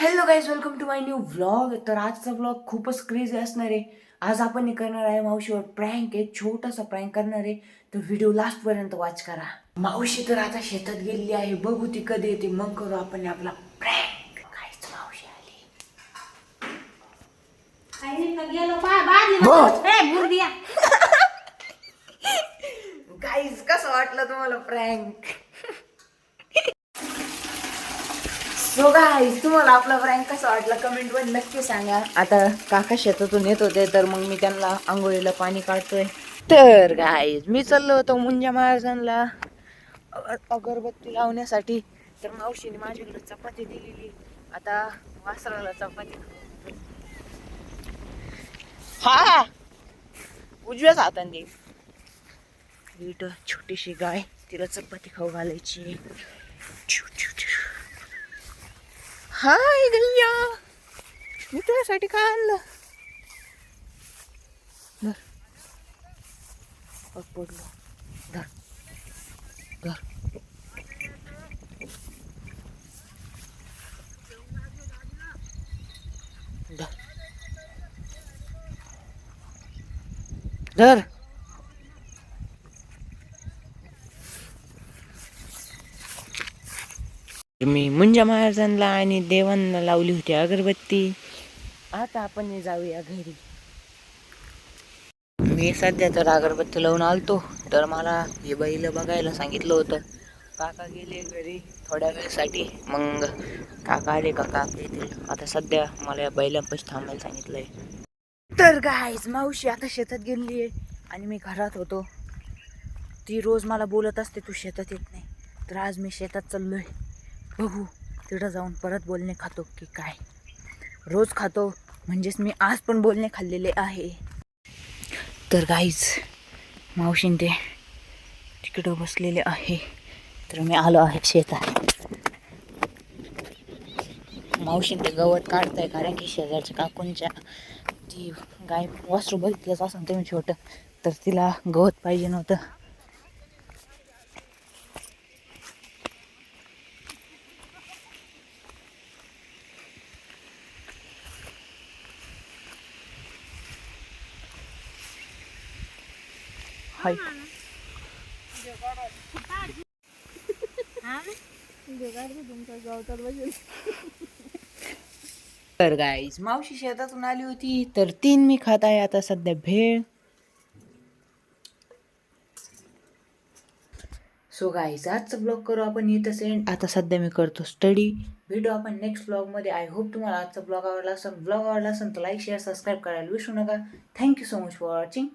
Hello guys, welcome to my new vlog. तर आजचा vlog खूपच क्रेझी असणार आहे. आज आपण हे करणार आहे मावशीवर प्रँक, एक छोटासा प्रँक करणार आहे. तर व्हिडिओ लास्ट पर्यंत वॉच करा. मावशी तर आता शेतात गेलेली आहे, बघू ती कधी येते, मग करू आपण आपला प्रँक. काहीच मावशी आली. गाईज, कसं वाटलं तुम्हाला प्रँक? सो गाईज, तुम्हाला आपला प्रँक कसा वाटला कमेंट मध्ये नक्की सांगा. आता काका शेतातून येत होते, तर मग मी त्यांना आंघोळीला पाणी काढतोय. तर गाईज, मी चाललो होतो मुंजा महाराजांना अगरबत्ती लावण्यासाठी. तर मावशीने माझ्याकडे चपाती दिलेली. आता वासराला चपाती हा उजव्याच हाताने दे. छोटीशी गाय, तिला चपाती खाऊ घालायची. हाय गैया, मी तुझ्यासाठी काय आणलं? धर पडलो, धर धर. धर. मी मुंजा महाराजांना आणि देवांना लावली होती अगरबत्ती. आता आपण जाऊया घरी. मी सध्या तर अगरबत्ती लावून आलतो. तर मला हे बैल बघायला सांगितलं होतं. काका गेले घरी थोड्या वेळासाठी, मग काका आले का काका येतील. आता सध्या मला या बैलांपाशी थांबायला सांगितलंय. तर गाईज, मावशी आता शेतात गेली आहे आणि मी घरात होतो. ती रोज मला बोलत असते तू शेतात येत नाही. तर आज मी शेतात चाललोय. बघू तिथं जाऊन परत बोलणे खातो की काय. रोज खातो, म्हणजेच मी आज पण बोलणे खाल्लेले आहे. तर गाईज, मावशीन ते तिकडं बसलेले आहे. तर मी आलो आहे शेतात. मावशीन ते गवत काढताय, कारण की शेजारच्या काकूंच्या ती गाय वासरू बघितलंच असं तुम्ही छोटं, तर तिला गवत पाहिजे नव्हतं. हाय तर गाईज, मावशी शेतातून आली होती, तर 3 मी खात आहे आता सध्या भेळ. सो गाईज, आजचा ब्लॉग करू आपण इथं सेंड. आता सध्या मी करतो स्टडी. भेटू आपण नेक्स्ट ब्लॉगमध्ये. आय होप तुम्हाला आजचा ब्लॉग आवडला असेल. ब्लॉग आवडला असेल तर लाईक शेअर सबस्क्राईब करायला विसरू नका. Thank you so much for watching.